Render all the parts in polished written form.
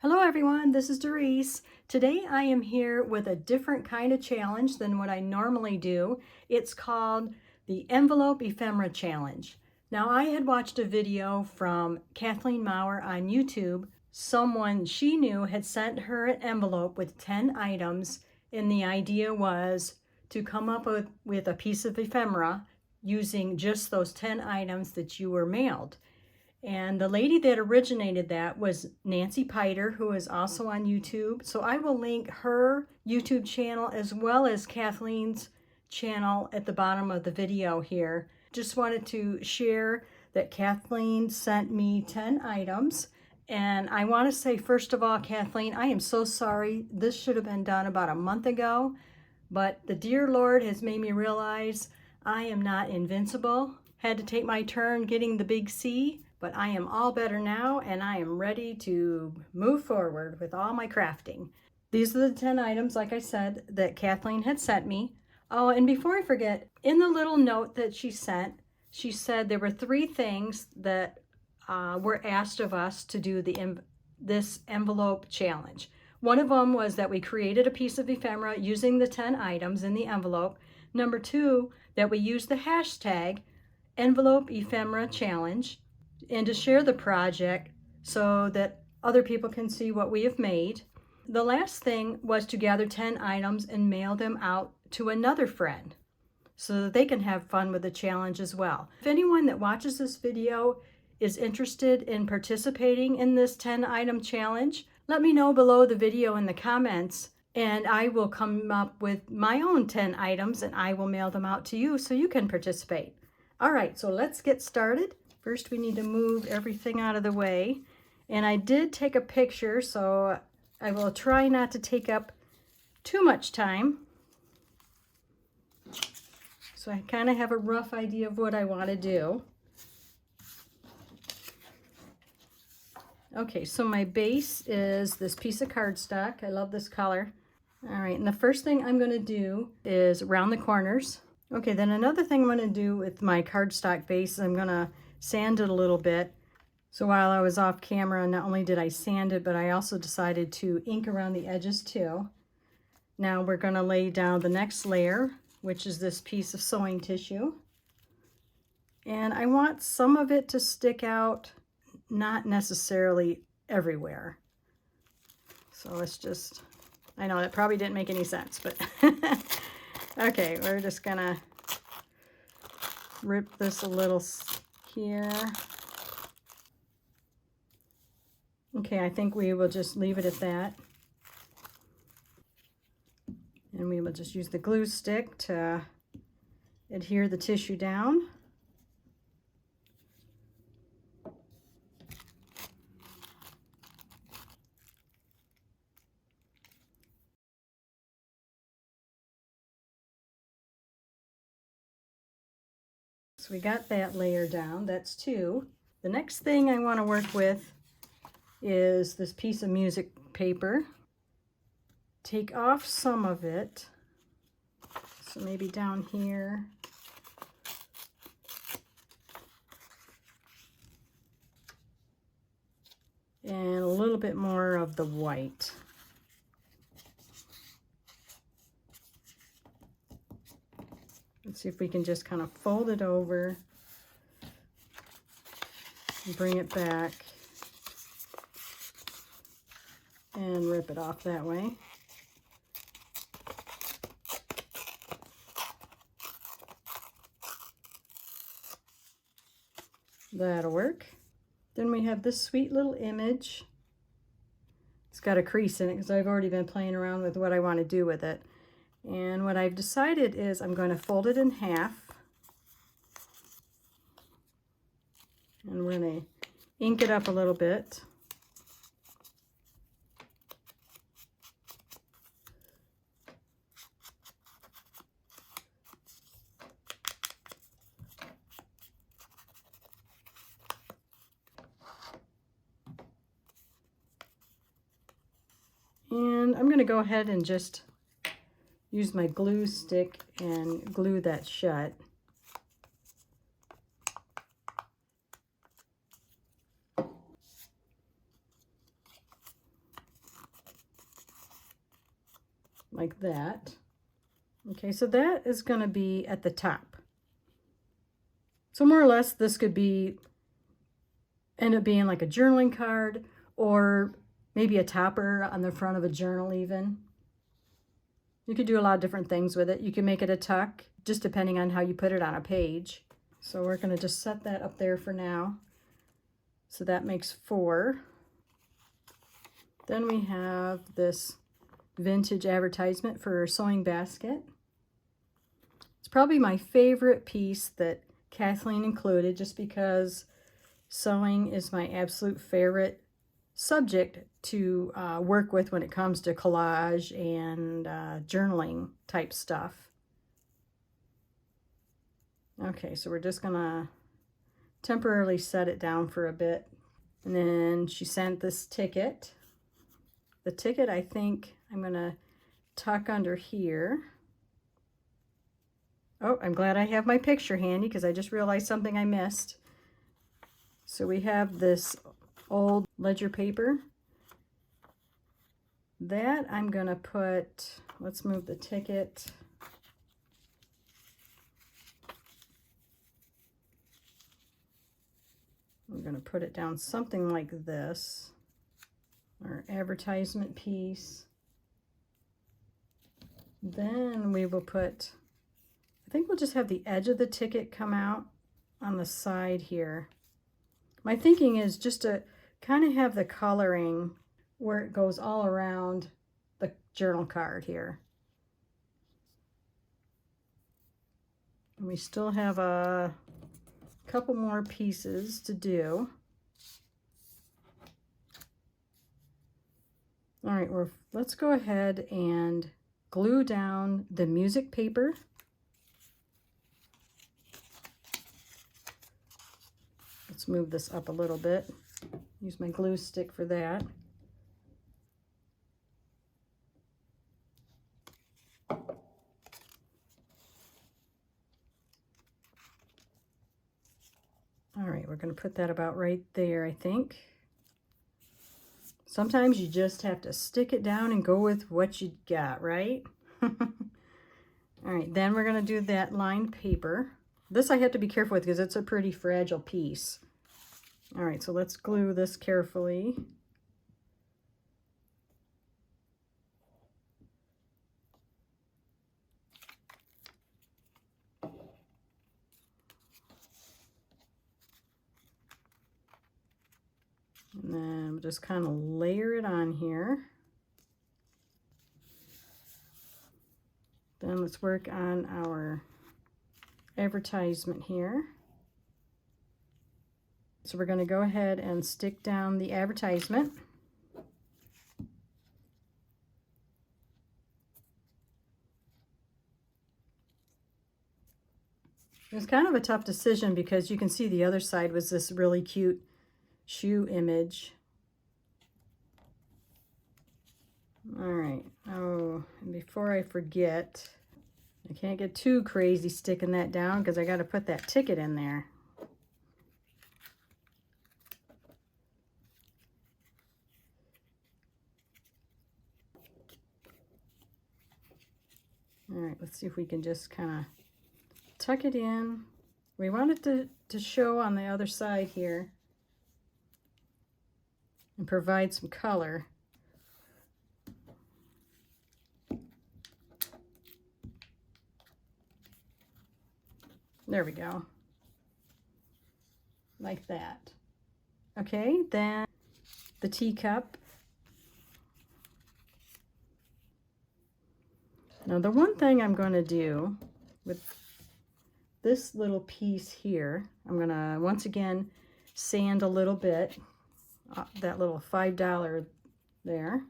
Hello everyone, this is Doris. Today I am here with a different kind of challenge than what I normally do. It's called the Envelope Ephemera Challenge. Now I had watched a video from Kathleen Mower on YouTube. Someone she knew had sent her an envelope with 10 items, and the idea was to come up with a piece of ephemera using just those 10 items that you were mailed. And the lady that originated that was Nancy Pyter, who is also on YouTube. So I will link her YouTube channel as well as Kathleen's channel at the bottom of the video here. Just wanted to share that Kathleen sent me 10 items. And I want to say, first of all, Kathleen, I am so sorry. This should have been done about a month ago. But the dear Lord has made me realize I am not invincible. Had to take my turn getting the big C. But I am all better now, and I am ready to move forward with all my crafting. These are the 10 items, like I said, that Kathleen had sent me. Oh, and before I forget, in the little note that she sent, she said there were 3 things that were asked of us to do this envelope challenge. One of them was that we created a piece of ephemera using the 10 items in the envelope. Number 2, that we use the hashtag Envelope Ephemera Challenge, and to share the project so that other people can see what we have made. The last thing was to gather 10 items and mail them out to another friend so that they can have fun with the challenge as well. If anyone that watches this video is interested in participating in this 10 item challenge, let me know below the video in the comments, and I will come up with my own 10 items and I will mail them out to you so you can participate. All right, so let's get started. First, we need to move everything out of the way. And I did take a picture, so I will try not to take up too much time. So I kind of have a rough idea of what I want to do. Okay, so my base is this piece of cardstock. I love this color. All right, and the first thing I'm going to do is round the corners. Okay, then another thing I'm going to do with my cardstock base is I'm going to sand it a little bit. So while I was off camera, not only did I sand it, but I also decided to ink around the edges too. Now we're going to lay down the next layer, which is this piece of sewing tissue. And I want some of it to stick out, not necessarily everywhere. So let's just, I know that probably didn't make any sense, but okay, we're just gonna rip this a little here. Okay, I think we will just leave it at that. And we will just use the glue stick to adhere the tissue down. So we got that layer down, that's 2. The next thing I want to work with is this piece of music paper. Take off some of it, so maybe down here. And a little bit more of the white. Let's see if we can just kind of fold it over and bring it back and rip it off that way. That'll work. Then we have this sweet little image. It's got a crease in it because I've already been playing around with what I want to do with it. And what I've decided is I'm going to fold it in half. And we're going to ink it up a little bit. And I'm going to go ahead and just use my glue stick and glue that shut. like that. Okay, so that is going to be at the top. So more or less this could be end up being like a journaling card, or maybe a topper on the front of a journal even. You could do a lot of different things with it. You can make it a tuck, just depending on how you put it on a page. So we're going to just set that up there for now. So that makes 4. Then we have this vintage advertisement for Sewing Basket. It's probably my favorite piece that Kathleen included, just because sewing is my absolute favorite subject to work with when it comes to collage and journaling type stuff. Okay, so we're just gonna temporarily set it down for a bit. And then she sent this ticket. The ticket, I think I'm gonna tuck under here. Oh, I'm glad I have my picture handy because I just realized something I missed. So we have this old ledger paper. That I'm going to put, let's move the ticket. I'm going to put it down something like this. Our advertisement piece. Then we will put, I think we'll just have the edge of the ticket come out on the side here. My thinking is just to kind of have the coloring where it goes all around the journal card here. And we still have a couple more pieces to do. All right, let's go ahead and glue down the music paper. Let's move this up a little bit. Use my glue stick for that. All right, we're going to put that about right there, I think. Sometimes you just have to stick it down and go with what you got, right? All right, then we're going to do that lined paper. This I have to be careful with because it's a pretty fragile piece. All right, so let's glue this carefully. And then we'll just kind of layer it on here. Then let's work on our advertisement here. So we're going to go ahead and stick down the advertisement. It was kind of a tough decision because you can see the other side was this really cute shoe image. All right. Oh, and before I forget, I can't get too crazy sticking that down because I got to put that ticket in there. All right, let's see if we can just kind of tuck it in. We want it to show on the other side here and provide some color. There we go. Like that. Okay, then the teacup. Now the one thing I'm going to do with this little piece here, I'm going to once again sand a little bit, that little $5 there.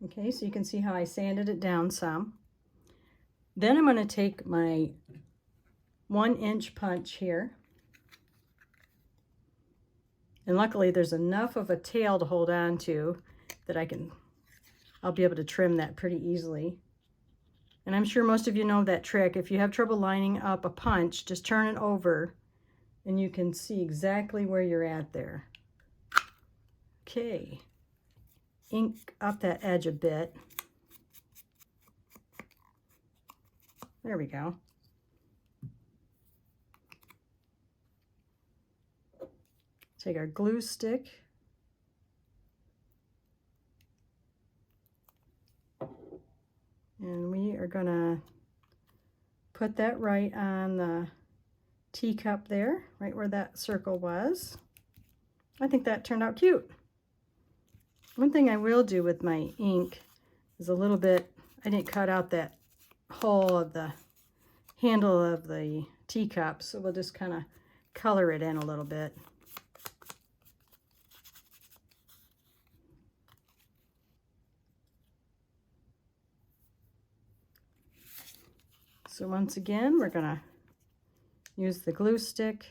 Okay, so you can see how I sanded it down some. Then I'm going to take my 1-inch punch here. And luckily there's enough of a tail to hold on to that I'll be able to trim that pretty easily. And I'm sure most of you know that trick. If you have trouble lining up a punch, just turn it over and you can see exactly where you're at there. Okay. Ink up that edge a bit. There we go. Take our glue stick. And we are going to put that right on the teacup there, right where that circle was. I think that turned out cute. One thing I will do with my ink is a little bit, I didn't cut out that hole of the handle of the teacup, so we'll just kind of color it in a little bit. So once again, we're going to use the glue stick.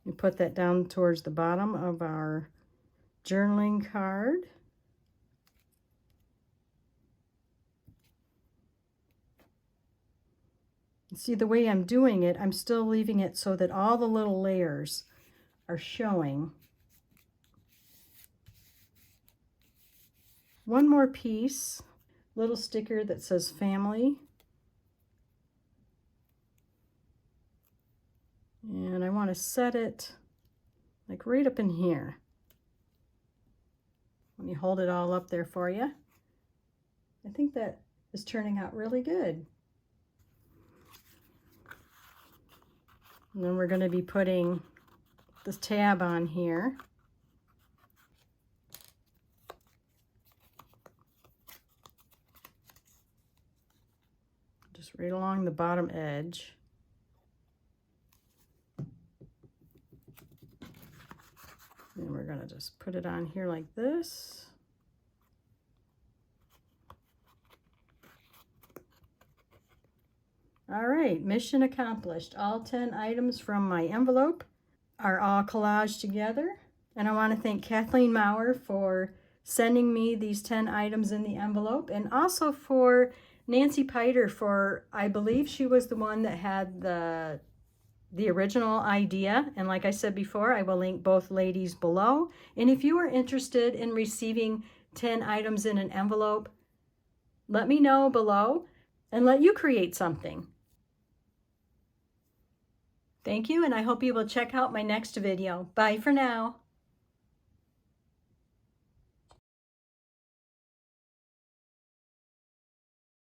We put that down towards the bottom of our journaling card. See, the way I'm doing it, I'm still leaving it so that all the little layers are showing. One more piece, little sticker that says family. And I want to set it like right up in here. Let me hold it all up there for you. I think that is turning out really good. And then we're going to be putting this tab on here. Just right along the bottom edge. And we're going to just put it on here like this. All right, mission accomplished. All 10 items from my envelope are all collaged together. And I want to thank Kathleen Mower for sending me these 10 items in the envelope, and also for Nancy Pyter for, I believe she was the one that had the original idea. And like I said before, I will link both ladies below. And if you are interested in receiving 10 items in an envelope, let me know below and let you create something. Thank you, and I hope you will check out my next video. Bye for now.